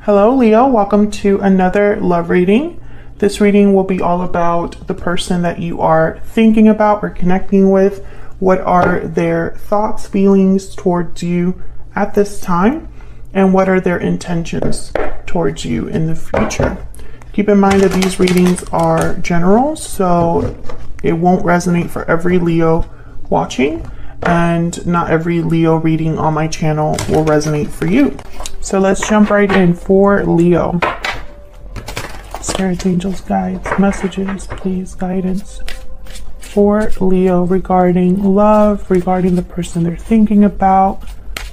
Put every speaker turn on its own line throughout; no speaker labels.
Hello Leo, welcome to another love reading. This reading will be all about the person that you are thinking about or connecting with. What are their thoughts, feelings towards you at this time? And what are their intentions towards you in the future? Keep in mind that these readings are general, so it won't resonate for every Leo watching, and not every Leo reading on my channel will resonate for you. So let's jump right in for Leo. Spirits, angels, guides, messages, please, guidance for Leo regarding love, regarding the person they're thinking about,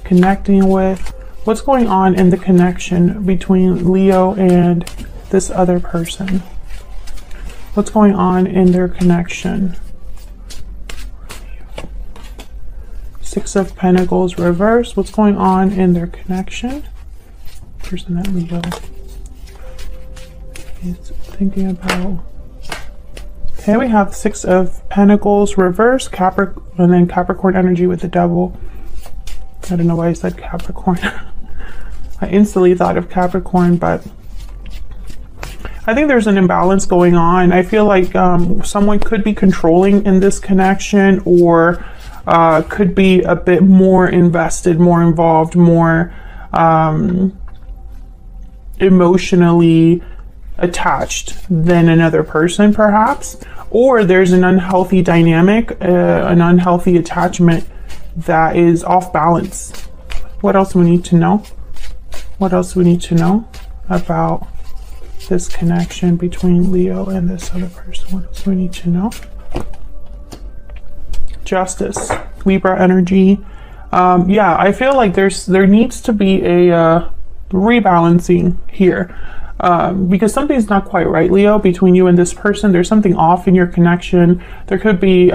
connecting with. What's going on in the connection between Leo and this other person? What's going on in their connection? Six of Pentacles reverse. What's going on in their connection? Person that Leo is thinking about. Okay, we have Six of Pentacles reverse, Capricorn, and then Capricorn energy with the Devil. I don't know why I said Capricorn. I instantly thought of Capricorn, but I think there's an imbalance going on. I feel like someone could be controlling in this connection, or could be a bit more invested, more involved, more emotionally attached than another person, perhaps. Or there's an unhealthy dynamic, an unhealthy attachment that is off balance. What else do we need to know? What else do we need to know about this connection between Leo and this other person? What else do we need to know? Justice, Libra energy. Yeah, I feel like there needs to be a rebalancing here, because something's not quite right, Leo, between you and this person. There's something off in your connection. There could be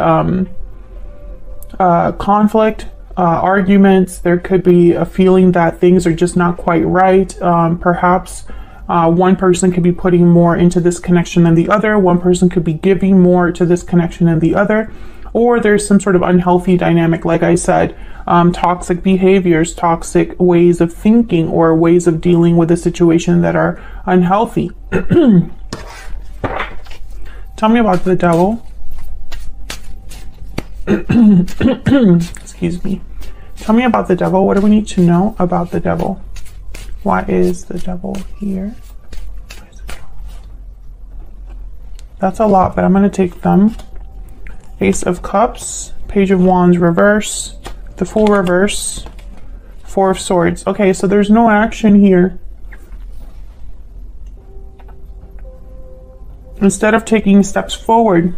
conflict, arguments. There could be a feeling that things are just not quite right. Perhaps one person could be putting more into this connection than the other. One person could be giving more to this connection than the other. Or there's some sort of unhealthy dynamic, like I said, toxic behaviors, toxic ways of thinking, or ways of dealing with a situation that are unhealthy. Tell me about the Devil. Excuse me. Tell me about the Devil. What do we need to know about the Devil? Why is the Devil here? That's a lot, but I'm going to take them. Ace of Cups, Page of Wands reverse, the Fool reverse, Four of Swords. Okay, so there's no action here. Instead of taking steps forward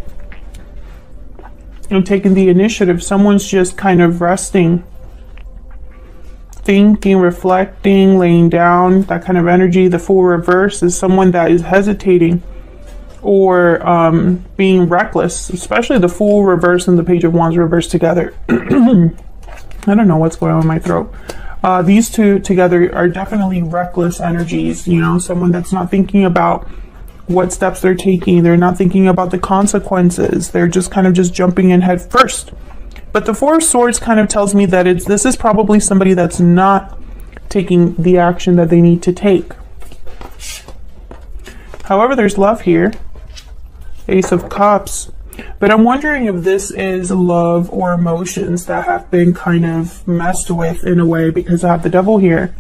and taking the initiative, someone's just kind of resting, thinking, reflecting, laying down, that kind of energy. The Fool reverse is someone that is hesitating or being reckless, especially the Fool reverse and the Page of Wands reverse together. I don't know what's going on in my throat. These two together are definitely reckless energies, you know, someone that's not thinking about what steps they're taking. They're not thinking about the consequences. They're just kind of just jumping in head first. But the Four of Swords kind of tells me that this is probably somebody that's not taking the action that they need to take. However, there's love here. Ace of Cups. But I'm wondering if this is love or emotions that have been kind of messed with in a way, because I have the Devil here.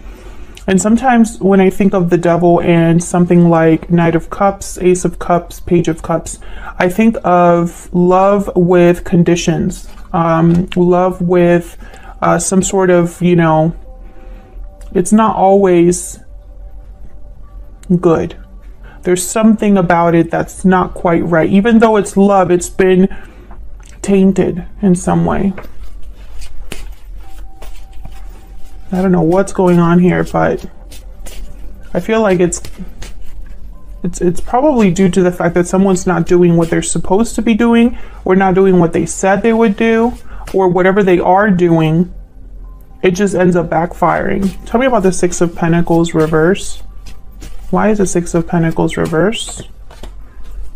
And sometimes when I think of the Devil and something like Knight of Cups, Ace of Cups, Page of Cups, I think of love with conditions, love with some sort of, you know, it's not always good. There's something about it that's not quite right. Even though it's love, it's been tainted in some way. I don't know what's going on here, but I feel like it's probably due to the fact that someone's not doing what they're supposed to be doing, or not doing what they said they would do, or whatever they are doing, it just ends up backfiring. Tell me about the Six of Pentacles reverse. Why is the Six of Pentacles reverse?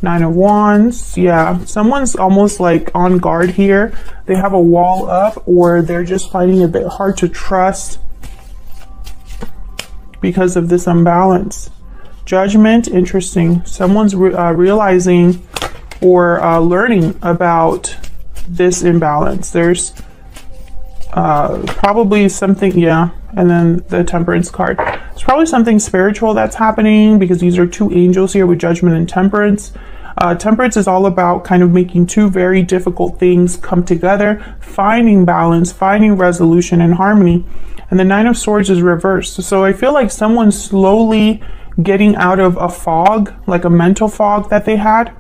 Nine of Wands. Yeah, someone's almost like on guard here. They have a wall up, or they're just finding it a bit hard to trust because of this imbalance. Judgment, interesting. Someone's realizing or learning about this imbalance. There's probably something, yeah, and then the Temperance card. It's probably something spiritual that's happening because these are two angels here with Judgment and Temperance. Temperance is all about kind of making two very difficult things come together, finding balance, finding resolution and harmony. And the Nine of Swords is reversed. So I feel like someone's slowly getting out of a fog, like a mental fog that they had.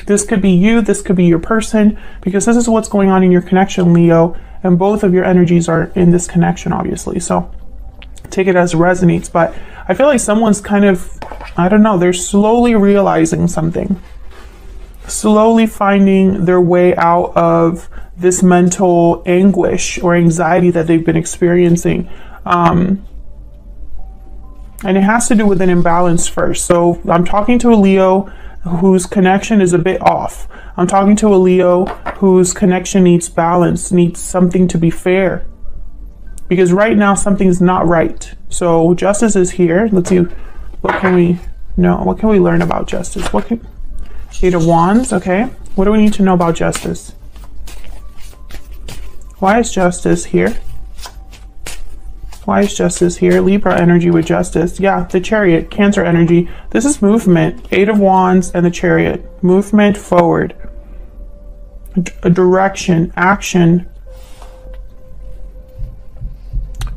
This could be you, this could be your person, because this is what's going on in your connection, Leo, and both of your energies are in this connection, obviously. So take it as it resonates, but I feel like someone's kind of, I don't know, they're slowly realizing something, slowly finding their way out of this mental anguish or anxiety that they've been experiencing. And it has to do with an imbalance first. So I'm talking to a Leo whose connection is a bit off. I'm talking to a Leo whose connection needs balance, needs something to be fair. Because right now something's not right. So justice is here. Let's see, what can we know? What can we learn about justice? Eight of Wands, okay. What do we need to know about justice? Why is justice here? Why is justice here? Libra energy with justice. Yeah, the Chariot, Cancer energy. This is movement. Eight of Wands and the Chariot. Movement forward. A direction, action.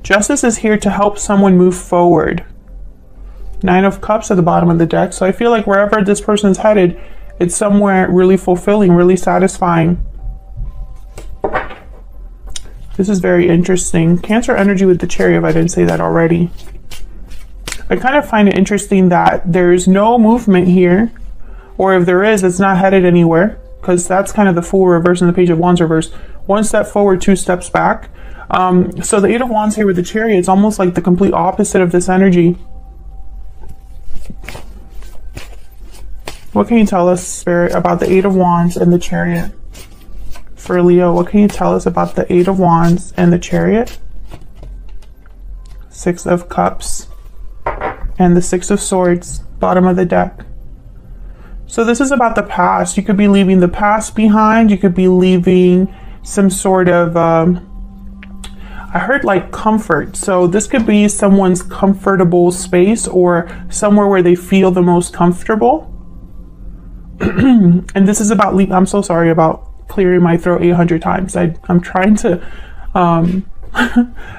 Justice is here to help someone move forward. Nine of Cups at the bottom of the deck. So I feel like wherever this person's headed, it's somewhere really fulfilling, really satisfying. This is very interesting. Cancer energy with the Chariot, if I didn't say that already. I kind of find it interesting that there's no movement here, or if there is, it's not headed anywhere, because that's kind of the Fool reverse and the Page of Wands reverse. One step forward, two steps back. So the Eight of Wands here with the Chariot is almost like the complete opposite of this energy. What can you tell us, Spirit, about the Eight of Wands and the Chariot? For Leo, what can you tell us about the Eight of Wands and the Chariot? Six of Cups and the Six of Swords, bottom of the deck. So this is about the past. You could be leaving the past behind. You could be leaving some sort of, I heard like comfort. So this could be someone's comfortable space or somewhere where they feel the most comfortable. And this is about, I'm so sorry about clearing my throat 800 times. I'm trying to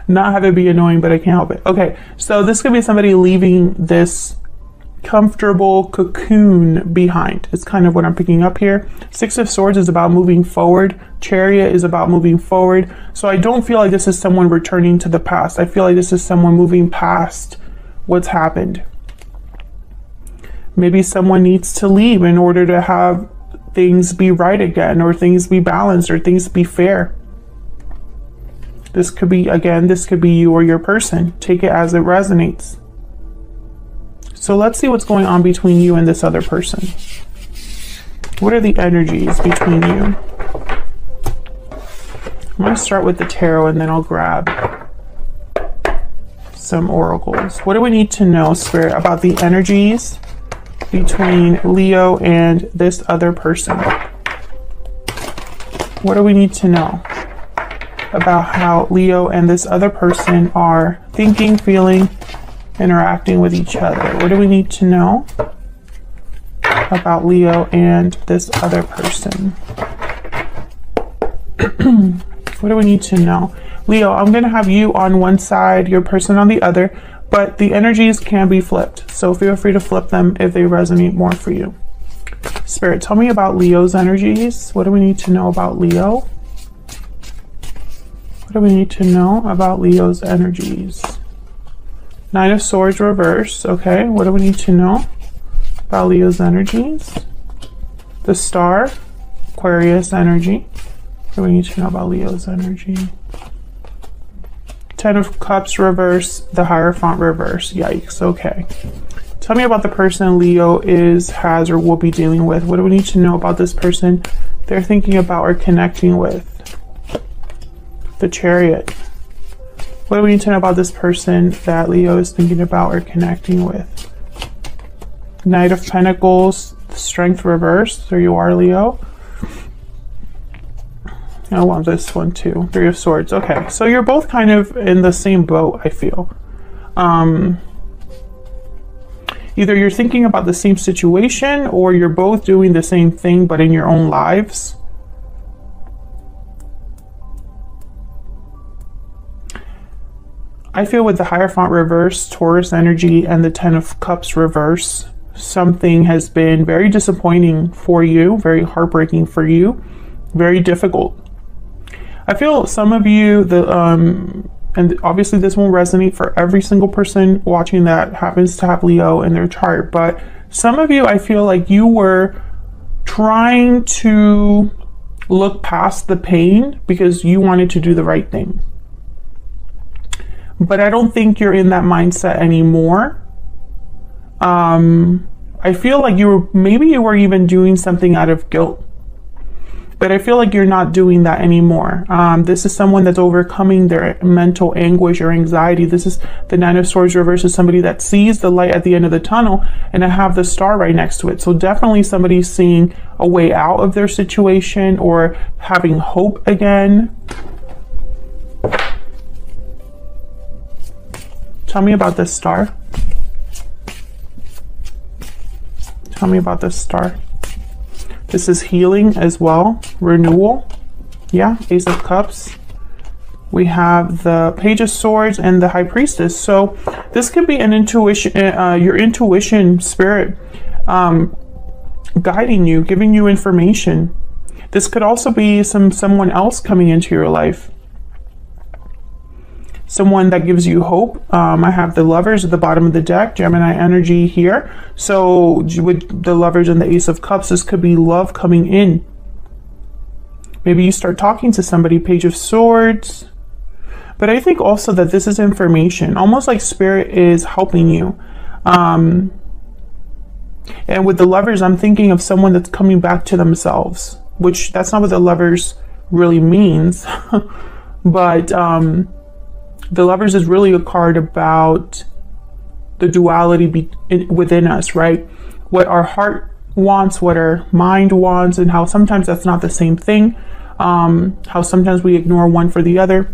not have it be annoying, but I can't help it. Okay, so this could be somebody leaving this comfortable cocoon behind. It's kind of what I'm picking up here. Six of Swords is about moving forward. Chariot is about moving forward. So I don't feel like this is someone returning to the past. I feel like this is someone moving past what's happened. Maybe someone needs to leave in order to have things be right again, or things be balanced, or things be fair. This could be, again, this could be you or your person. Take it as it resonates. So let's see what's going on between you and this other person. What are the energies between you? I'm going to start with the tarot and then I'll grab some oracles. What do we need to know, Spirit, about the energies between Leo and this other person? What do we need to know about how Leo and this other person are thinking, feeling, interacting with each other? What do we need to know about Leo and this other person? What do we need to know? Leo, I'm going to have you on one side, your person on the other, but the energies can be flipped. So feel free to flip them if they resonate more for you. Spirit, tell me about Leo's energies. What do we need to know about Leo? What do we need to know about Leo's energies? Nine of Swords reverse. Okay, what do we need to know about Leo's energies? The Star, Aquarius energy. What do we need to know about Leo's energy? Ten of Cups reverse, the Hierophant reverse. Yikes, okay. Tell me about the person Leo has, or will be dealing with. What do we need to know about this person they're thinking about or connecting with? The Chariot. What do we need to know about this person that Leo is thinking about or connecting with? Knight of Pentacles, Strength reversed. There you are, Leo. I want this one too. Three of Swords. Okay, so you're both kind of in the same boat, I feel. Either you're thinking about the same situation or you're both doing the same thing but in your own lives. I feel with the Hierophant reverse, Taurus energy, and the Ten of Cups reverse, something has been very disappointing for you, very heartbreaking for you, very difficult. I feel some of you, and obviously this won't resonate for every single person watching that happens to have Leo in their chart, but some of you, I feel like you were trying to look past the pain because you wanted to do the right thing. But I don't think you're in that mindset anymore. I feel like maybe you were even doing something out of guilt. But I feel like you're not doing that anymore. This is someone that's overcoming their mental anguish or anxiety. This is the Nine of Swords reverse, is somebody that sees the light at the end of the tunnel, and I have the star right next to it. So definitely somebody's seeing a way out of their situation or having hope again. Tell me about this star. Tell me about this star. This is healing as well, renewal. Yeah, Ace of Cups. We have the Page of Swords and the High Priestess. So this could be an intuition, your intuition spirit guiding you, giving you information. This could also be someone else coming into your life. Someone that gives you hope. I have the Lovers at the bottom of the deck, Gemini energy here. So with the Lovers and the Ace of Cups, this could be love coming in. Maybe you start talking to somebody, Page of Swords. But I think also that this is information, almost like Spirit is helping you. And with the Lovers, I'm thinking of someone that's coming back to themselves, which that's not what the Lovers really means. But the Lovers is really a card about the duality within us, right? What our heart wants, what our mind wants, and how sometimes that's not the same thing. How sometimes we ignore one for the other.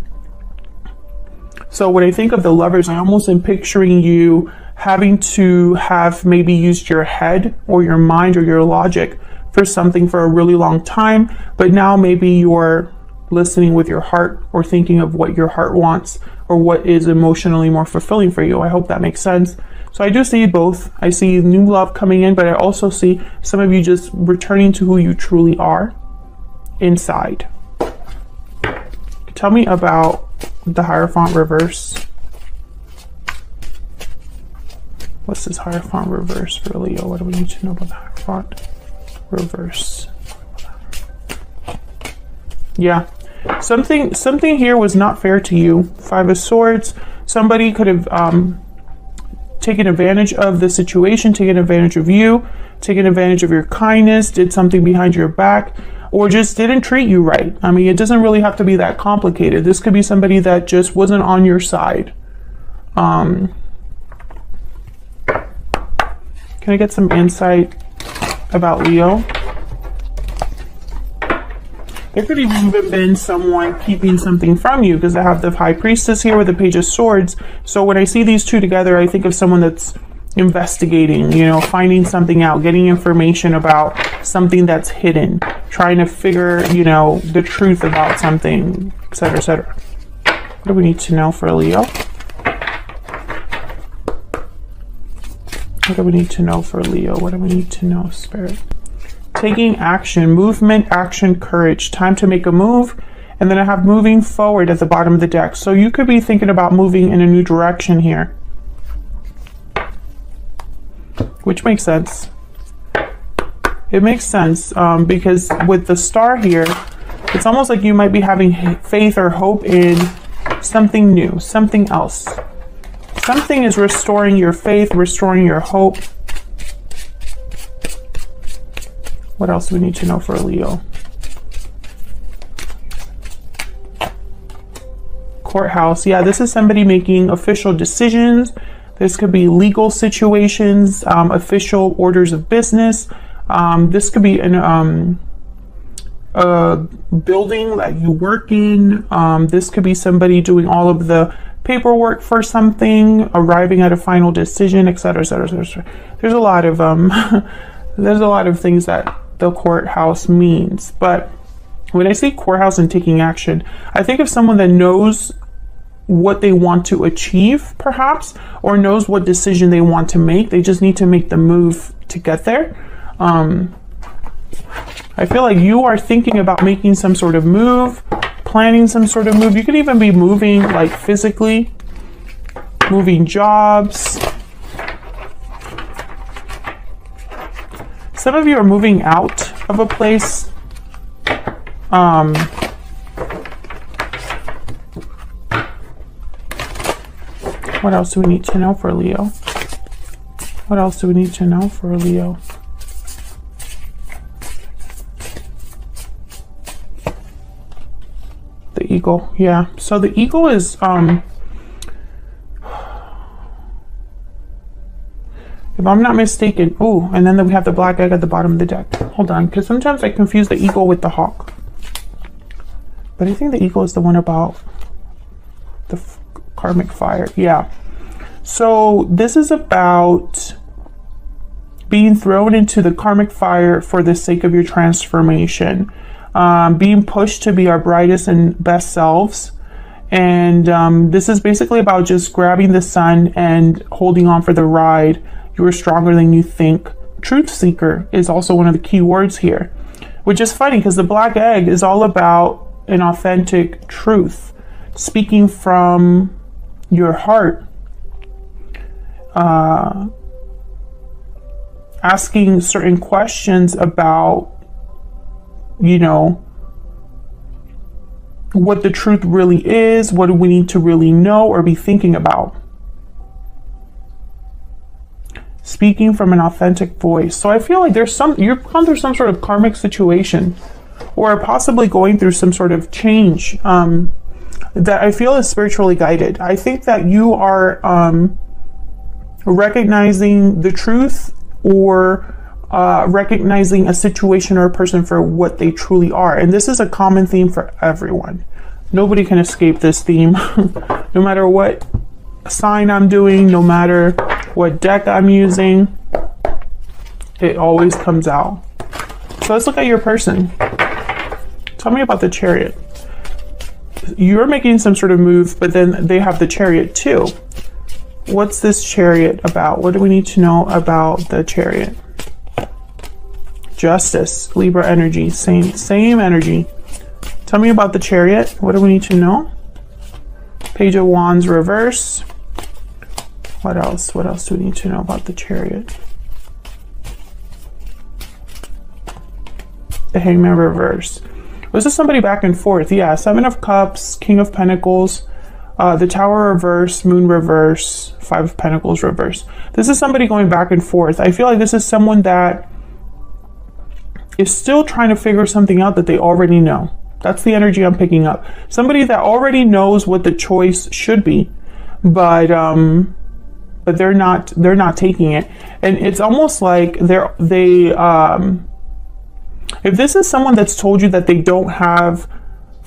So when I think of the Lovers, I almost am picturing you having to have maybe used your head or your mind or your logic for something for a really long time, but now maybe you're listening with your heart or thinking of what your heart wants or what is emotionally more fulfilling for you. I hope that makes sense. So I do see both. I see new love coming in, but I also see some of you just returning to who you truly are inside. Tell me about the Hierophant reverse. What's this Hierophant reverse for Leo? What do we need to know about the Hierophant reverse? Yeah. Something here was not fair to you. Five of Swords. Somebody could have taken advantage of the situation, taken advantage of you, taken advantage of your kindness, did something behind your back, or just didn't treat you right. I mean, it doesn't really have to be that complicated. This could be somebody that just wasn't on your side. Can I get some insight about Leo? There could have even been someone keeping something from you, because I have the High Priestess here with the Page of Swords. So when I see these two together, I think of someone that's investigating, you know, finding something out, getting information about something that's hidden, trying to figure, you know, the truth about something, etc., etc. What do we need to know for Leo? What do we need to know for Leo? What do we need to know, Spirit? Taking action, movement, action, courage. Time to make a move. And then I have moving forward at the bottom of the deck. So you could be thinking about moving in a new direction here. Which makes sense. It makes sense because with the star here, it's almost like you might be having faith or hope in something new, something else. Something is restoring your faith, restoring your hope. What else do we need to know for Leo? Courthouse. Yeah, this is somebody making official decisions. This could be legal situations, official orders of business. This could be a building that you work in. This could be somebody doing all of the paperwork for something, arriving at a final decision, etc., etc., etc. There's a lot of there's a lot of things that the courthouse means. But when I say courthouse and taking action, I think of someone that knows what they want to achieve, perhaps, or knows what decision they want to make. They just need to make the move to get there. I feel like you are thinking about making some sort of move, planning some sort of move. You could even be moving, like physically, moving jobs. Some of you are moving out of a place. What else do we need to know for Leo? What else do we need to know for Leo? The eagle, yeah. So the eagle is, if I'm not mistaken, ooh, and then we have the black egg at the bottom of the deck. Hold on, because sometimes I confuse the eagle with the hawk. But I think the eagle is the one about the karmic fire. Yeah. So this is about being thrown into the karmic fire for the sake of your transformation. Being pushed to be our brightest and best selves. And this is basically about just grabbing the sun and holding on for the ride. You are stronger than you think. Truth seeker is also one of the key words here, which is funny because the black egg is all about an authentic truth, speaking from your heart, asking certain questions about, you know, what the truth really is. What do we need to really know or be thinking about? Speaking from an authentic voice. So I feel like you've gone through some sort of karmic situation, or possibly going through some sort of change that I feel is spiritually guided. I think that you are recognizing the truth, or recognizing a situation or a person for what they truly are. And this is a common theme for everyone. Nobody can escape this theme. No matter what sign I'm doing, no matter what deck I'm using, it always comes out. So let's look at your person. Tell me about the Chariot. You're making some sort of move, but then they have the Chariot too. What's this Chariot about? What do we need to know about the Chariot? Justice, Libra energy, same energy. Tell me about the Chariot. What do we need to know? Page of Wands reverse. What else? What else do we need to know about the Chariot? The Hangman reverse. Was this somebody back and forth? Yeah, Seven of Cups, King of Pentacles, the Tower reverse, Moon reverse, Five of Pentacles reverse. This is somebody going back and forth. I feel like this is someone that is still trying to figure something out that they already know. That's the energy I'm picking up. Somebody that already knows what the choice should be, but they're not taking it. And it's almost like if this is someone that's told you that they don't have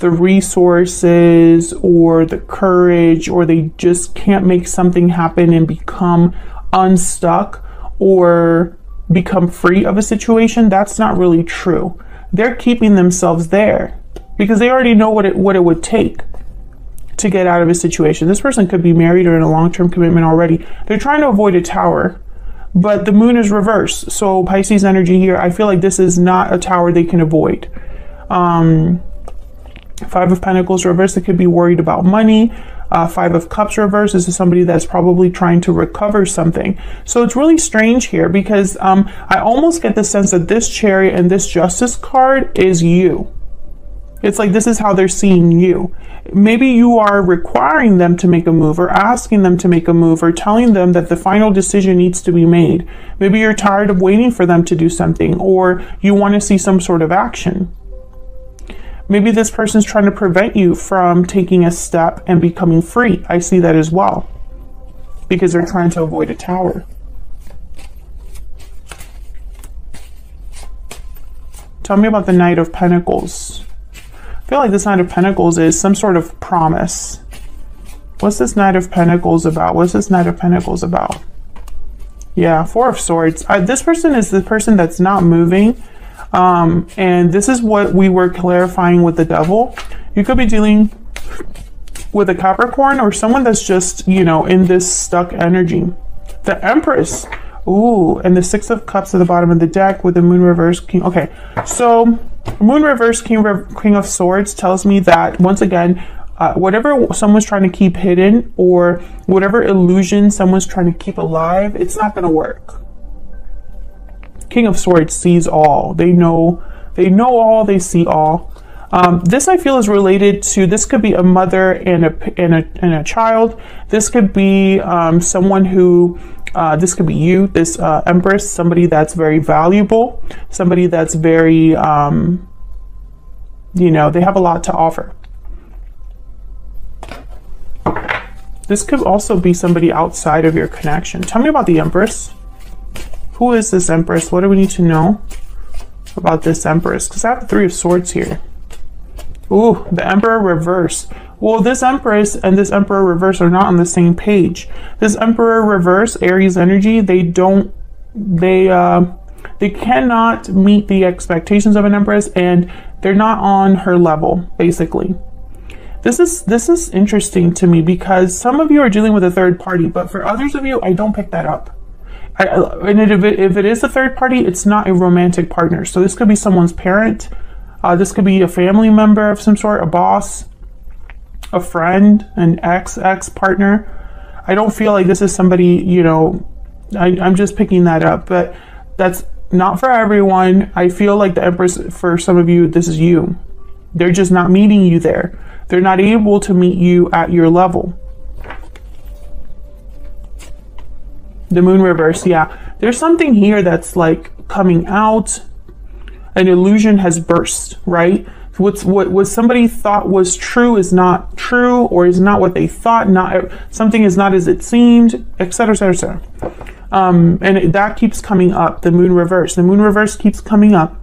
the resources or the courage, or they just can't make something happen and become unstuck or become free of a situation, that's not really true. They're keeping themselves there because they already know what it would take to get out of a situation. This person could be married or in a long-term commitment already. They're trying to avoid a tower, but the moon is reversed. So Pisces energy here, I feel like this is not a tower they can avoid. Five of Pentacles reverse, they could be worried about money. Five of Cups reverse, this is somebody that's probably trying to recover something. So it's really strange here because I almost get the sense that this Chariot and this Justice card is you. It's like this is how they're seeing you. Maybe you are requiring them to make a move, or asking them to make a move, or telling them that the final decision needs to be made. Maybe you're tired of waiting for them to do something, or you want to see some sort of action. Maybe this person's trying to prevent you from taking a step and becoming free. I see that as well, because they're trying to avoid a tower. Tell me about the Knight of Pentacles. I feel like this Knight of Pentacles is some sort of promise. What's this Knight of Pentacles about? What's this Knight of Pentacles about? Yeah, Four of Swords. This person is the person that's not moving. And this is what we were clarifying with the Devil. You could be dealing with a Capricorn or someone that's just, you know, in this stuck energy. The Empress. Ooh, and the Six of Cups at the bottom of the deck with the Moon reverse, King. Okay, so Moon reverse, King of Swords tells me that, once again, whatever someone's trying to keep hidden or whatever illusion someone's trying to keep alive, it's not going to work. King of Swords sees all. They know all, they see all. This I feel is related to, this could be a mother and a child. This could be someone who, this could be you, this Empress, somebody that's very valuable, somebody that's very, you know, they have a lot to offer. This could also be somebody outside of your connection. Tell me about the Empress. Who is this Empress? What do we need to know about this Empress? Because I have the Three of Swords here. Ooh, the Emperor reverse. Well, this Empress and this Emperor reverse are not on the same page. This Emperor reverse, Aries energy, they cannot meet the expectations of an Empress, and they're not on her level, basically. This is interesting to me because some of you are dealing with a third party, but for others of you, I don't pick that up. And if it is a third party, it's not a romantic partner. So this could be someone's parent. This could be a family member of some sort, a boss, a friend, an ex partner. I don't feel like this is somebody, you know, I'm just picking that up, but that's not for everyone. I feel like the Empress, for some of you, this is you. They're just not meeting you there. They're not able to meet you at your level. The Moon reverse, yeah. There's something here that's like coming out. An illusion has burst, right? What somebody thought was true is not true, or is not what they thought. Not something is not as it seemed, etc., etc., etc. And that keeps coming up. The Moon reverse. The Moon reverse keeps coming up.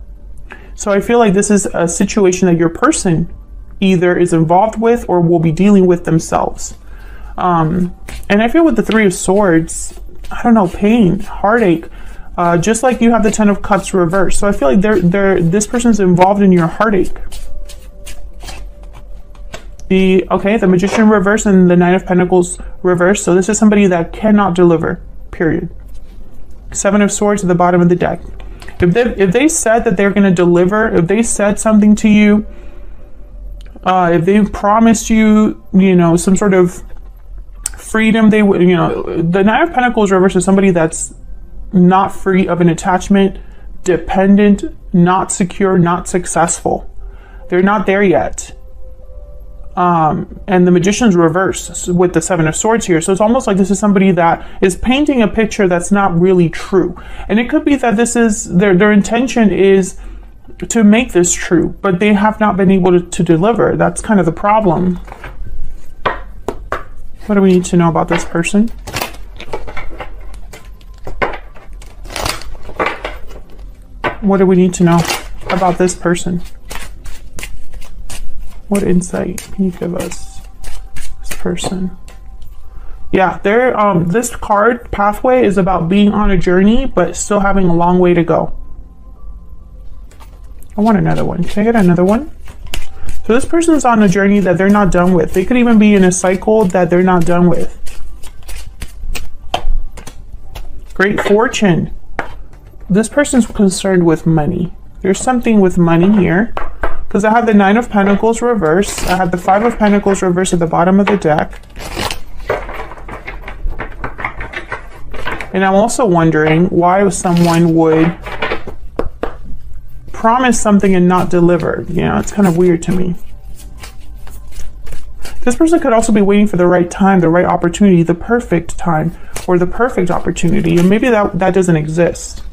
So I feel like this is a situation that your person either is involved with or will be dealing with themselves. And I feel with the Three of Swords, I don't know, pain, heartache, just like you have the Ten of Cups reversed. So I feel like this person's involved in your heartache. The Magician reverse and the Nine of Pentacles reverse. So this is somebody that cannot deliver, period. Seven of Swords at the bottom of the deck. If they said that they're going to deliver, if they said something to you, if they promised you, you know, some sort of freedom, they would, you know, the Nine of Pentacles reverse is somebody that's not free of an attachment, dependent, not secure, not successful. They're not there yet. And the Magician's reverse with the Seven of Swords here. So it's almost like this is somebody that is painting a picture that's not really true. And it could be that this is their intention is to make this true, but they have not been able to deliver. That's kind of the problem. What do we need to know about this person? What do we need to know about this person? What insight can you give us? This person. Yeah, this card, Pathway, is about being on a journey, but still having a long way to go. I want another one. Can I get another one? So this person's on a journey that they're not done with. They could even be in a cycle that they're not done with. Great Fortune. This person's concerned with money. There's something with money here. Because I have the Nine of Pentacles reverse. I have the Five of Pentacles reverse at the bottom of the deck. And I'm also wondering why someone would promise something and not deliver. You know, it's kind of weird to me. This person could also be waiting for the right time, the right opportunity, the perfect time, or the perfect opportunity. And maybe that doesn't exist.